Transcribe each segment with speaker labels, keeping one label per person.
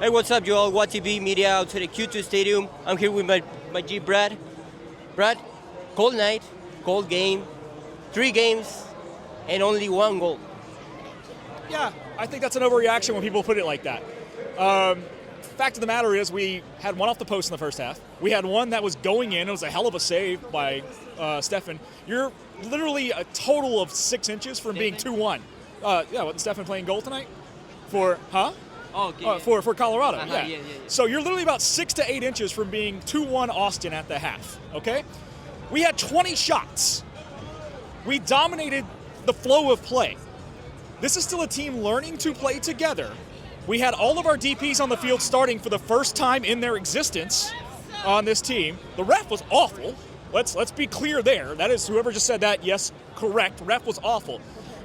Speaker 1: Hey, what's up, Joel? WTB Media out to the Q2 Stadium. I'm here with my G, Brad. Brad, cold night, cold game, 3 games, and only 1 goal.
Speaker 2: Yeah, I think that's an overreaction when people put it like that. Fact of the matter is we had one off the post in the first half. We had one that was going in. It was a hell of a save by Stefan. You're literally a total of 6 inches from being 2-1. Wasn't Stefan playing goal tonight? For Colorado.
Speaker 1: Yeah.
Speaker 2: So you're literally about 6 to 8 inches from being 2-1 Austin at the half, okay? We had 20 shots. We dominated the flow of play. This is still a team learning to play together. We had all of our DPs on the field starting for the first time in their existence on this team. The ref was awful. Let's be clear there. That is, whoever just said that, yes, correct. Ref was awful.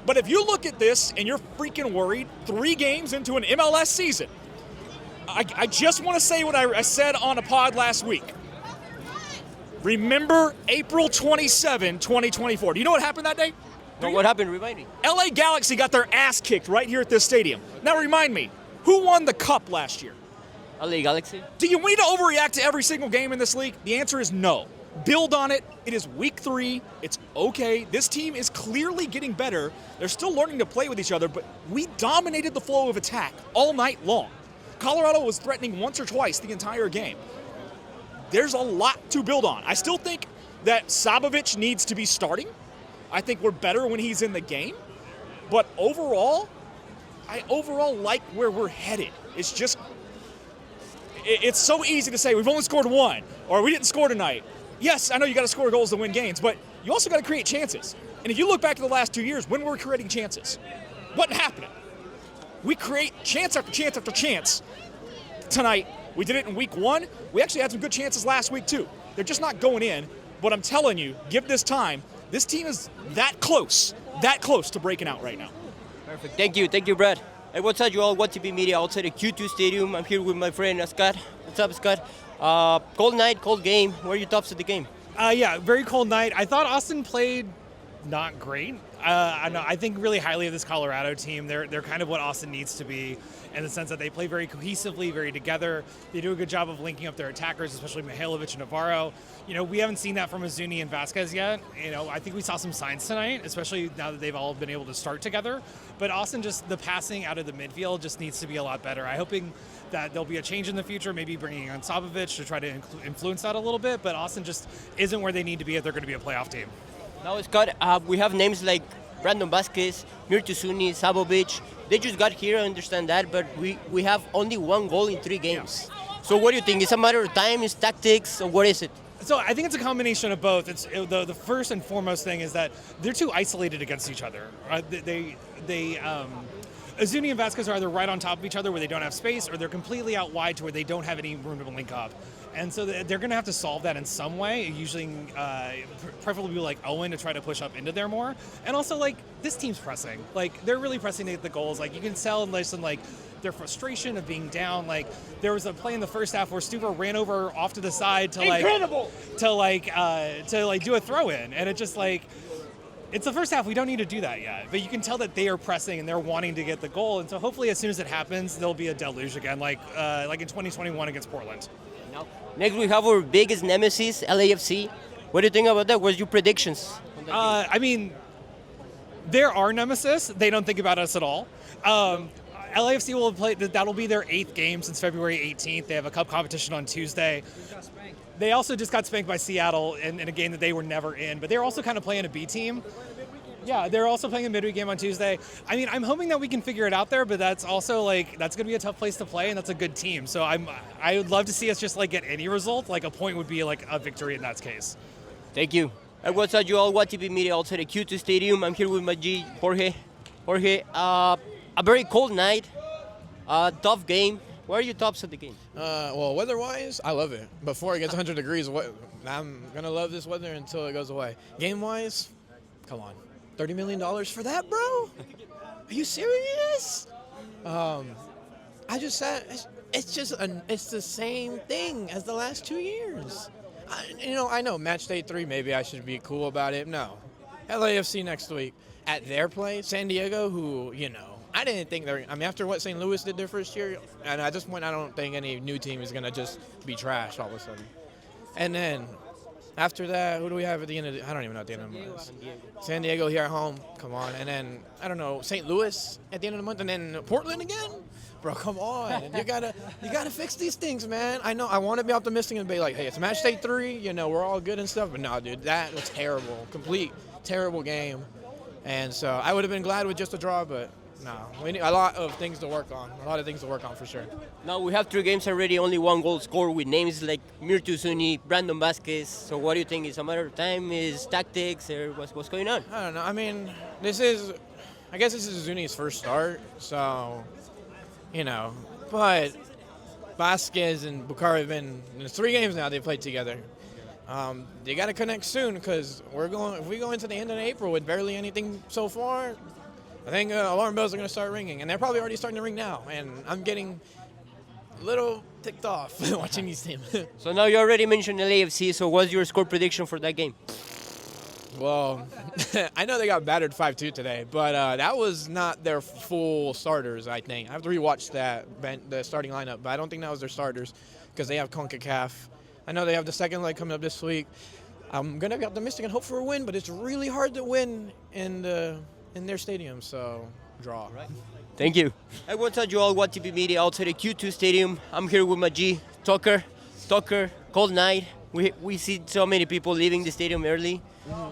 Speaker 2: But if you look at this and you're freaking worried, 3 games into an MLS season, I just want to say what I said on a pod last week. Remember April 27, 2024. Do you know what happened that day?
Speaker 1: No, what happened? Remind me.
Speaker 2: LA Galaxy got their ass kicked right here at this stadium. Now remind me, who won the cup last year?
Speaker 1: LA Galaxy.
Speaker 2: Do you need to overreact to every single game in this league? The answer is no. Build on it. It is week 3. It's okay. This team is clearly getting better. They're still learning to play with each other, but we dominated the flow of attack all night long. Colorado was threatening once or twice the entire game. There's a lot to build on. I still think that Sabovic needs to be starting. I think we're better when he's in the game. But overall, I like where we're headed. It's so easy to say we've only scored 1 or we didn't score tonight. Yes, I know you got to score goals to win games, but you also got to create chances. And if you look back to the last 2 years, when we're creating chances, what's happening? We create chance after chance after chance. Tonight, we did it in week 1. We actually had some good chances last week too. They're just not going in. But I'm telling you, give this time. This team is that close to breaking out right now.
Speaker 1: Perfect. Thank you, Brad. Hey, what's up, Joel? WTB Media outside the Q2 Stadium. I'm here with my friend Scott. What's up, Scott? Cold night, cold game. What are your thoughts of the game?
Speaker 3: Very cold night. I thought Austin played not great. I think really highly of this Colorado team. They're kind of what Austin needs to be in the sense that they play very cohesively, very together. They do a good job of linking up their attackers, especially Mihailovic and Navarro. We haven't seen that from Azuni and Vasquez yet. I think we saw some signs tonight, especially now that they've all been able to start together. But Austin, just the passing out of the midfield just needs to be a lot better. I'm hoping that there'll be a change in the future, maybe bringing on Sabovic to try to influence that a little bit. But Austin just isn't where they need to be if they're going to be a playoff team.
Speaker 1: Now, Scott, we have names like Brandon Vasquez, Mirtusuni, Sabovic. They just got here, I understand that, but we have only 1 goal in 3 games. Yeah. So what do you think? Is it a matter of time, is tactics, or what is it?
Speaker 3: So I think it's a combination of both. The first and foremost thing is that they're too isolated against each other. Azuni and Vasquez are either right on top of each other where they don't have space, or they're completely out wide to where they don't have any room to link up. And so they're going to have to solve that in some way, using preferably like Owen to try to push up into there more. And also, this team's pressing. They're really pressing to get the goals. You can tell in their frustration of being down. There was a play in the first half where Stuver ran over off to the side to do a throw in, and it just it's the first half. We don't need to do that yet, but you can tell that they are pressing and they're wanting to get the goal. And so hopefully, as soon as it happens, there'll be a deluge again, like in 2021 against Portland.
Speaker 1: Next, we have our biggest nemesis, LAFC. What do you think about that? What's your predictions?
Speaker 3: They're our nemesis. They don't think about us at all. LAFC will play. That'll be their 8th game since February 18th. They have a cup competition on Tuesday. They also just got spanked by Seattle in a game that they were never in, but they're also kind of playing a B team. Yeah, they're also playing a midweek game on Tuesday. I'm hoping that we can figure it out there, but that's also that's going to be a tough place to play, and that's a good team. So I would love to see us just get any result. A point would be a victory in that case.
Speaker 1: Thank you. Hey, what's up, Joel? WTB Media outside the Q2 Stadium. I'm here with my G, Jorge. A very cold night, tough game. What are your thoughts of the game?
Speaker 4: Weather-wise, I love it. Before it gets 100 degrees, I'm going to love this weather until it goes away. Game-wise, come on. $30 million for that, bro? Are you serious? I just said, it's the same thing as the last 2 years. I know match day 3, maybe I should be cool about it. No. LAFC next week at their place, San Diego, who, I didn't think they're. I mean, after what St. Louis did their first year, and at this point, I don't think any new team is gonna just be trash all of a sudden. And then after that, who do we have at the end of I don't even know at the end of the month. San Diego here at home. Come on. And then, I don't know, St. Louis at the end of the month. And then Portland again? Bro, come on. You gotta fix these things, man. I know I want to be optimistic and be like, hey, it's match day 3. You know, we're all good and stuff. But no, dude, that was terrible. Complete terrible game. And so I would have been glad with just a draw, but no. We need a lot of things to work on. A lot of things to work on for sure.
Speaker 1: Now we have 3 games already, only 1 goal scored with names like Mirtu Suni, Brandon Vasquez. So what do you think? Is a matter of time? Is tactics? Or what's going on?
Speaker 4: I don't know. I mean, I guess this is Zuni's first start. So, you know, but Vasquez and Bukhari have been in 3 games now they've played together. They got to connect soon because if we go into the end of April with barely anything so far, I think alarm bells are going to start ringing, and they're probably already starting to ring now. And I'm getting a little ticked off watching these teams.
Speaker 1: So now you already mentioned LAFC. So what's your score prediction for that game?
Speaker 4: Well, I know they got battered 5-2 today, but that was not their full starters, I think. I have to rewatch the starting lineup, but I don't think that was their starters because they have CONCACAF. I know they have the second leg coming up this week. I'm going to be optimistic and hope for a win, but it's really hard to win in their stadium, so draw.
Speaker 1: Right. Thank you. I want to tell you all what TP Media outside the Q2 Stadium. I'm here with my G, Tucker, cold night. We see so many people leaving the stadium early.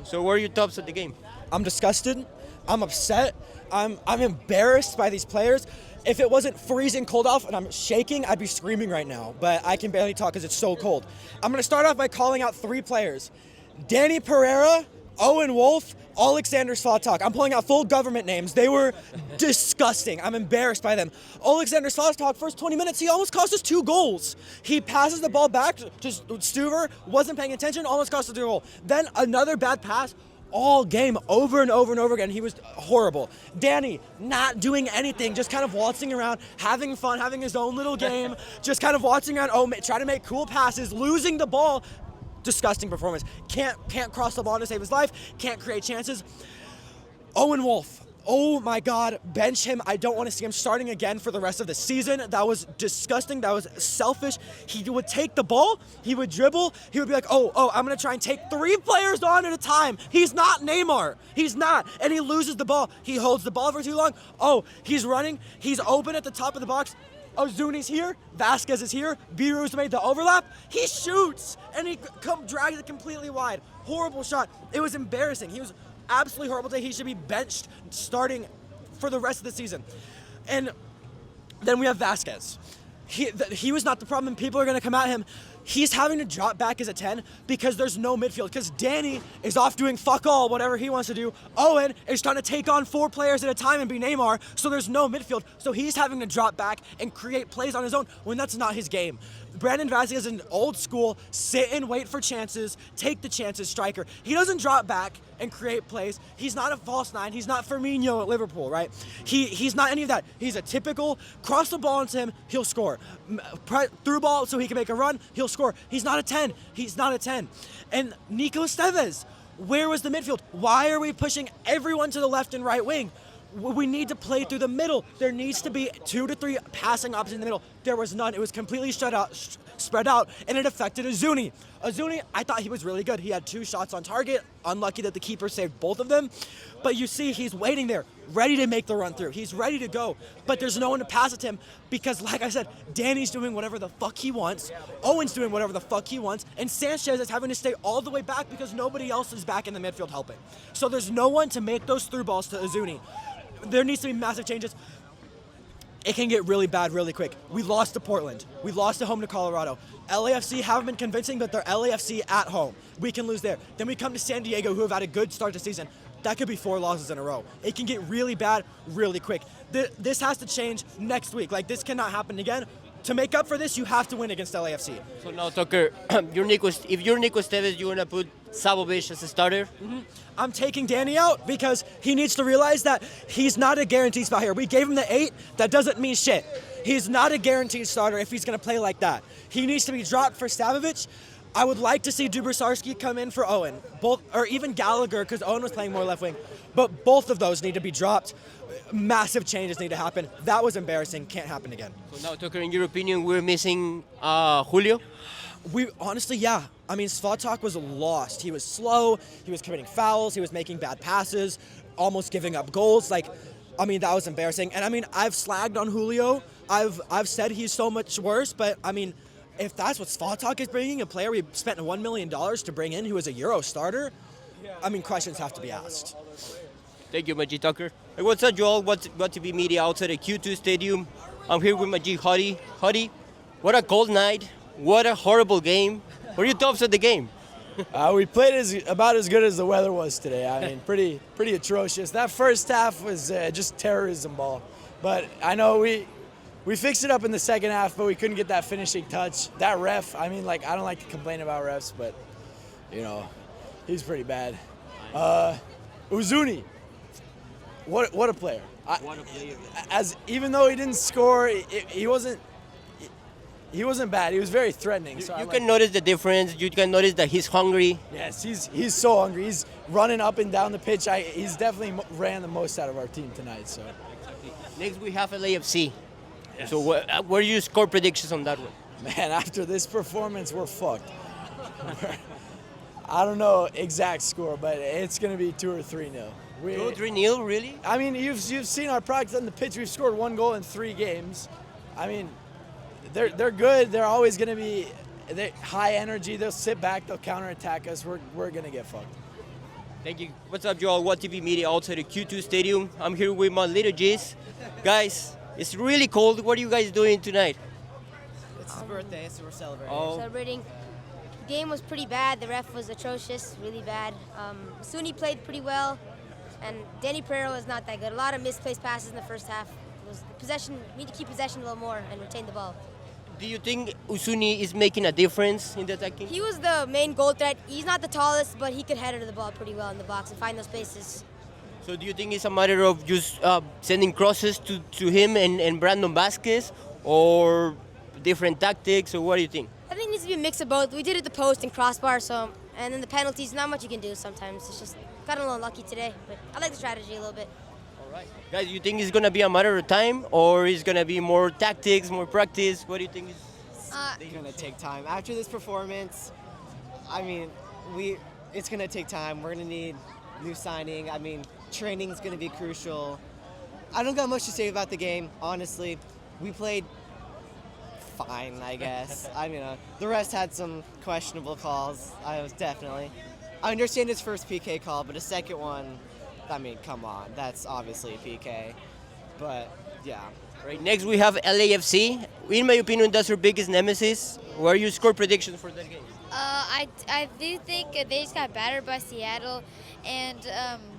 Speaker 1: So what are your thoughts of the game?
Speaker 5: I'm disgusted. I'm upset. I'm embarrassed by these players. If it wasn't freezing cold off and I'm shaking, I'd be screaming right now. But I can barely talk because it's so cold. I'm going to start off by calling out 3 players. Danny Pereira, Owen Wolf, Alexander Svatok. I'm pulling out full government names. They were disgusting. I'm embarrassed by them. Alexander Svatok, first 20 minutes, he almost cost us 2 goals. He passes the ball back to Stuver, wasn't paying attention, almost cost us a goal. Then another bad pass. All game, over and over and over again. He was horrible. Danny, not doing anything, just kind of waltzing around, having fun, having his own little game, just kind of waltzing around, trying to make cool passes, losing the ball. Disgusting performance. Can't cross the ball to save his life, can't create chances. Owen Wolf. Oh my God, bench him. I don't want to see him starting again for the rest of the season. That was disgusting. That was selfish. He would take the ball, he would dribble, he would be like, oh, I'm going to try and take 3 players on at a time. He's not Neymar. He's not. And he loses the ball. He holds the ball for too long. Oh, he's running. He's open at the top of the box. Ozuni's here. Vasquez is here. Biru's made the overlap. He shoots, and he drags it completely wide. Horrible shot. It was embarrassing. He was absolutely horrible today. He should be benched starting for the rest of the season. And then we have Vasquez. He was not the problem. People are going to come at him. He's having to drop back as a 10 because there's no midfield. Because Danny is off doing fuck all, whatever he wants to do. Owen is trying to take on 4 players at a time and be Neymar, so there's no midfield. So he's having to drop back and create plays on his own when that's not his game. Brandon Vasquez is an old school, sit and wait for chances, take the chances striker. He doesn't drop back and create plays. He's not a false 9. He's not Firmino at Liverpool, right? He's not any of that. He's a typical cross the ball into him, he'll score. Through ball so he can make a run, he'll score. He's not a 10. He's not a 10. And Nico Estevez, where was the midfield? Why are we pushing everyone to the left and right wing? We need to play through the middle. There needs to be 2 to 3 passing options in the middle. There was none. It was completely spread out, and it affected Ozuni. Ozuni, I thought he was really good. He had 2 shots on target. Unlucky that the keeper saved both of them. But you see, he's waiting there, ready to make the run through. He's ready to go. But there's no one to pass it to him because, like I said, Danny's doing whatever the fuck he wants. Owen's doing whatever the fuck he wants. And Sanchez is having to stay all the way back because nobody else is back in the midfield helping. So there's no one to make those through balls to Ozuni. There needs to be massive changes. It can get really bad really quick. We lost to Portland. We lost at home to Colorado. LAFC haven't been convincing, but they're LAFC at home. We can lose there. Then we come to San Diego, who have had a good start to the season. That could be 4 losses in a row. It can get really bad really quick. This has to change next week. Like, this cannot happen again. To make up for this, you have to win against LAFC.
Speaker 1: So now, Tucker, if you're Nico Estevez, you want to put Sabovic as a starter?
Speaker 5: Mm-hmm. I'm taking Danny out because he needs to realize that he's not a guaranteed spot here. We gave him the 8. That doesn't mean shit. He's not a guaranteed starter if he's going to play like that. He needs to be dropped for Sabovic. I would like to see Dubrsarski come in for Owen, or even Gallagher because Owen was playing more left wing. But both of those need to be dropped. massive changes need to happen. That was embarrassing. Can't happen again.
Speaker 1: So now, Tucker, in your opinion, we're missing Julio?
Speaker 5: We honestly, yeah. I mean, Svatak was lost. He was slow. He was committing fouls. He was making bad passes, almost giving up goals. Like, I mean, that was embarrassing. And I mean, I've slagged on Julio. I've said he's so much worse. But I mean, if that's what Svatak is bringing, a player we spent $1 million to bring in who is a Euro starter, I mean, questions have to be asked.
Speaker 1: Thank you, Majid Tucker. Hey, what's up, Joel? What TV media outside the Q2 Stadium? I'm here with Majid Huddy. Huddy, what a cold night. What a horrible game. What are your thoughts of the game?
Speaker 6: We played about as good as the weather was today. I mean, pretty atrocious. That first half was just terrorism ball. But I know we fixed it up in the second half, but we couldn't get that finishing touch. That ref, I mean, like, I don't like to complain about refs, but, you know, he's pretty bad. Uzuni, what a player.
Speaker 1: What a player.
Speaker 6: Even though he didn't score, he wasn't bad. He was very threatening. So
Speaker 1: You can notice the difference. You can notice that he's hungry.
Speaker 6: Yes, he's so hungry. He's running up and down the pitch. He's definitely ran the most out of our team tonight. So
Speaker 1: Next, we have LAFC. Yes. So what are your score predictions on that one?
Speaker 6: man, after this performance, we're fucked. I don't know exact score, but it's going to be 2 or 3-0.
Speaker 1: 2 or 3-0, really?
Speaker 6: I mean, you've seen our product on the pitch. We've scored 1 goal in 3 games. I mean, they're good. They're always going to be high energy. They'll sit back. They'll counterattack us. We're going to get fucked.
Speaker 1: Thank you. What's up, Joel? What TV media outside the Q2 Stadium? I'm here with my little G's. Guys, it's really cold. What are you guys doing tonight?
Speaker 7: It's his birthday, so we're celebrating.
Speaker 1: Oh.
Speaker 8: Celebrating. The game was pretty bad. The ref was atrocious, really bad. Suni played pretty well, and Danny Pereira was not that good. A lot of misplaced passes in the first half. It was the possession. We need to keep possession a little more and retain the ball.
Speaker 1: Do you think Usuni is making a difference in the attacking?
Speaker 8: He was the main goal threat. He's not the tallest, but he could head under the ball pretty well in the box and find those spaces.
Speaker 1: So do you think it's a matter of just sending crosses to him and Brandon Vasquez, or different tactics, or what do you think?
Speaker 8: I think it needs to be a mix of both. We did it the post and crossbar, and then the penalties, not much you can do sometimes. It's just got a little unlucky today, but I like the strategy a little bit.
Speaker 1: All right. Guys, you think it's going to be a matter of time, or is going to be more tactics, more practice? What do you think is
Speaker 7: It's gonna take time. After this performance, I mean, it's gonna take time. We're gonna need new signing. I mean, training is gonna be crucial. I don't got much to say about the game, honestly. We played fine, I guess. I mean, the rest had some questionable calls. I understand his first PK call, but a second one, I mean, come on, that's obviously a PK. But yeah.
Speaker 1: right? Next, we have LAFC. In my opinion, that's our biggest nemesis. What are your score predictions for that game?
Speaker 9: I do think they just got battered by Seattle, and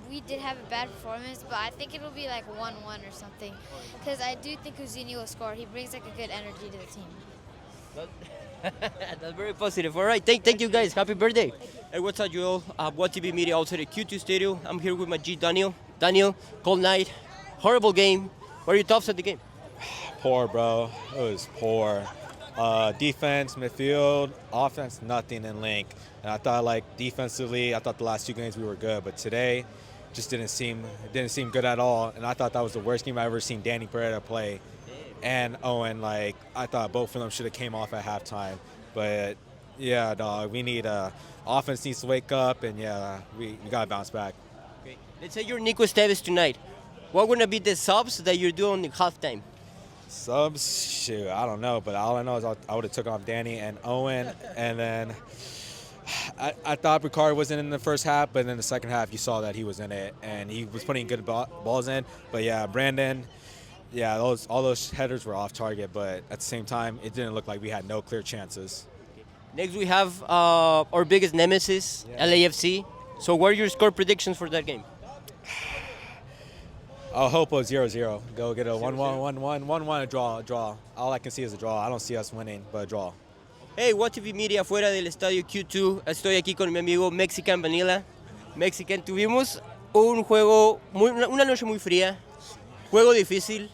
Speaker 9: we did have a bad performance, but I think it'll be like 1-1 or something, because I do think Uzini will score. He brings like a good energy to the team.
Speaker 1: That's very positive. All right, thank you guys. Happy birthday. Hey, what's up, Joel? What TV media outside the Q2 Studio. I'm here with my G, Daniel. Daniel, cold night, horrible game. What are your thoughts of the game?
Speaker 10: Poor, bro. It was poor. Defense, midfield, offense, nothing in link. And I thought, like, defensively, I thought the last 2 games we were good, but today just didn't seem good at all. And I thought that was the worst game I've ever seen Danny Pereira play. And Owen, like, I thought both of them should have came off at halftime. But yeah, dog, we need offense needs to wake up, and yeah, we gotta bounce back.
Speaker 1: Okay. Let's say you're Nico Esteves tonight. What gonna be the subs that you're doing in halftime?
Speaker 10: Subs, shoot, I don't know, but all I know is I would have took off Danny and Owen, and then I thought Ricard wasn't in the first half, but in the second half you saw that he was in it, and he was putting good balls in. But yeah, Brandon, yeah, all those headers were off target, but at the same time, it didn't look like we had no clear chances.
Speaker 1: Next, we have our biggest nemesis, LAFC. So what are your score predictions for that game?
Speaker 10: I'll hope a 0-0. Go get a 1-1, 1-1, a draw. All I can see is a draw. I don't see us winning, but a draw.
Speaker 1: Hey, What TV Media fuera del estadio Q2. Estoy aquí con mi amigo Mexican Vanilla. Mexican, tuvimos una noche muy fría, juego difícil.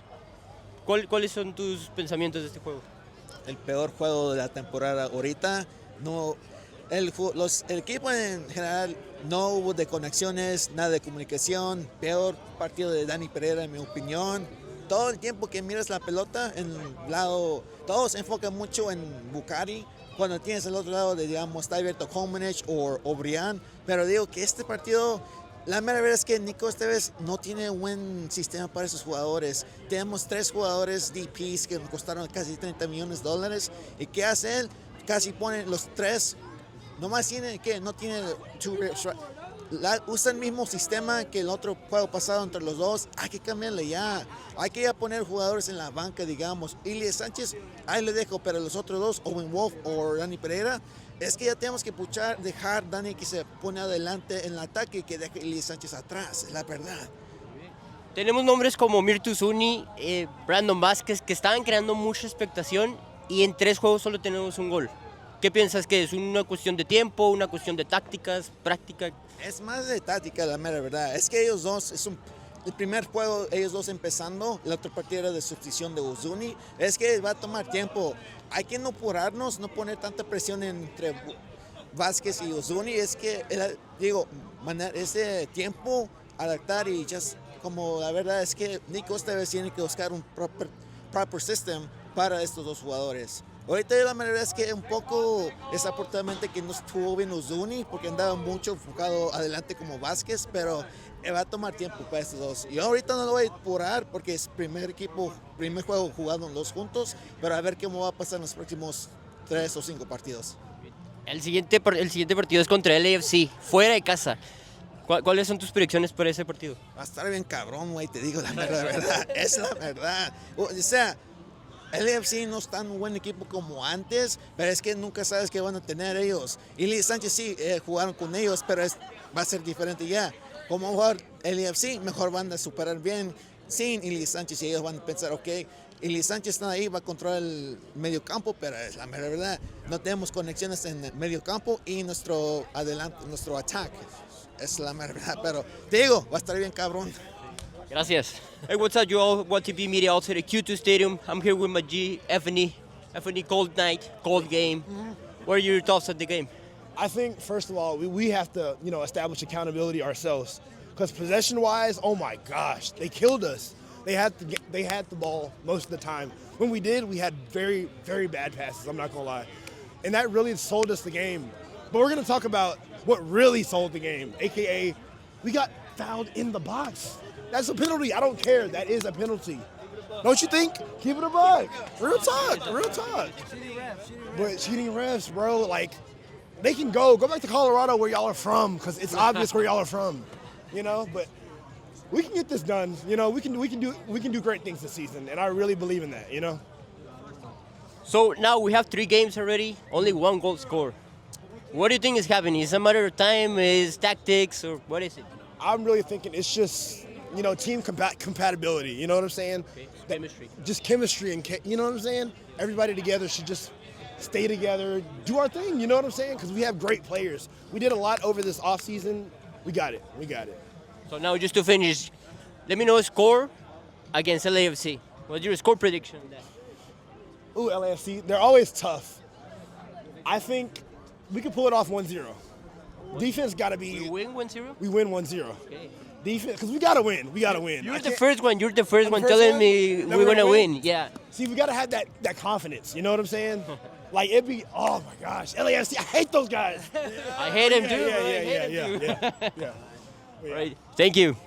Speaker 1: ¿Cuáles son tus pensamientos de este juego?
Speaker 11: El peor juego de la temporada ahorita. No, El equipo en general no hubo de conexiones, nada de comunicación. Peor partido de Dani Pereira, en mi opinión. Todo el tiempo que miras la pelota, en el lado, todos se enfocan mucho en Bucari. Cuando tienes el otro lado de, digamos, Tyberto Komenich o Brian. Pero digo que este partido, la mera verdad es que Nico esta vez no tiene un buen sistema para esos jugadores. Tenemos 3 jugadores DPs que nos costaron casi $30 millones. ¿Y qué hace él? Casi pone los 3. Nomás tiene que no tiene usa el mismo sistema que el otro juego pasado entre los dos. Hay que cambiarle ya. Hay que ya poner jugadores en la banca, digamos. Ilias Sánchez, ahí le dejo, pero los otros dos, Owen Wolf o Dani Pereira, es que ya tenemos que dejar Dani que se pone adelante en el ataque y que deje Ilias Sánchez atrás, es la verdad.
Speaker 1: Tenemos nombres como Mirtu Zuni, Brandon Vázquez, que estaban creando mucha expectación y en 3 juegos solo tenemos un gol. ¿Qué piensas que es? ¿Una cuestión de tiempo, una cuestión de tácticas, práctica?
Speaker 11: Es más de táctica, la mera verdad. Es que ellos dos, el primer juego, ellos dos empezando, el otro partido era de sustitución de Uzuni. Es que va a tomar tiempo. Hay que no apurarnos, no poner tanta presión entre Vázquez y Uzuni. Es que, ese tiempo, adaptar y como la verdad es que Nico esta vez tiene que buscar un proper system para estos dos jugadores. Ahorita la verdad es que un poco desafortunadamente que no estuvo bien Uzuni porque andaba mucho enfocado adelante como Vázquez, pero va a tomar tiempo para estos dos. Yo ahorita no lo voy a apurar porque es primer juego jugado en los juntos, pero a ver cómo va a pasar en los próximos 3 o 5 partidos.
Speaker 1: El siguiente partido es contra el AFC, fuera de casa. ¿Cuáles son tus predicciones para ese partido?
Speaker 11: Va a estar bien cabrón, güey, te digo la verdad, es la verdad. O sea, el AFC no es tan un buen equipo como antes, pero es que nunca sabes qué van a tener ellos. Y Lee Sánchez sí, jugaron con ellos, pero va a ser diferente ya. Como jugar el AFC, mejor van a superar bien sin Lee Sánchez y ellos van a pensar, ok, Lee Sánchez está ahí, va a controlar el medio campo, pero es la mera verdad. No tenemos conexiones en el medio campo y nuestro ataque. Es la mera verdad, pero te digo, va a estar bien cabrón.
Speaker 1: Gracias. Hey, what's up, you all? What TV media out here at Q2 Stadium. I'm here with my G, Effany. Effany, cold night, cold game. What are your thoughts on the game?
Speaker 12: I think, first of all, we have to, establish accountability ourselves. Because possession-wise, oh my gosh, they killed us. They had the ball most of the time. When we did, we had very, very bad passes, I'm not going to lie. And that really sold us the game. But we're going to talk about what really sold the game, a.k.a. we got fouled in the box. That's a penalty. I don't care. That is a penalty. Don't you think? Keep it a buck. Real talk. Real talk. But cheating refs, bro, like, they can go back to Colorado where y'all are from, because it's obvious where y'all are from, But we can get this done. We can do great things this season, and I really believe in that.
Speaker 1: So now we have 3 games already, only 1 goal score. What do you think is happening? Is it a matter of time? Is tactics, or what is it?
Speaker 12: I'm really thinking it's just, team compatibility. You know what I'm saying?
Speaker 1: Okay. Chemistry.
Speaker 12: Just chemistry, and you know what I'm saying? Everybody together should just stay together, do our thing. You know what I'm saying? Because we have great players. We did a lot over this offseason. We got it.
Speaker 1: So now just to finish, let me know a score against LAFC. What's your score prediction on that?
Speaker 12: Ooh, LAFC, they're always tough. I think we can pull it off 1-0. Defense got to be...
Speaker 1: We win 1-0?
Speaker 12: We win 1-0.
Speaker 1: Okay.
Speaker 12: Defense, because we got to win.
Speaker 1: You're the first one telling me we're going to win. Yeah.
Speaker 12: See, we got to have that confidence. You know what I'm saying? Like, it'd be, oh my gosh, LAFC, I hate those guys.
Speaker 1: I hate them too.
Speaker 12: Yeah.
Speaker 1: Right. Thank you.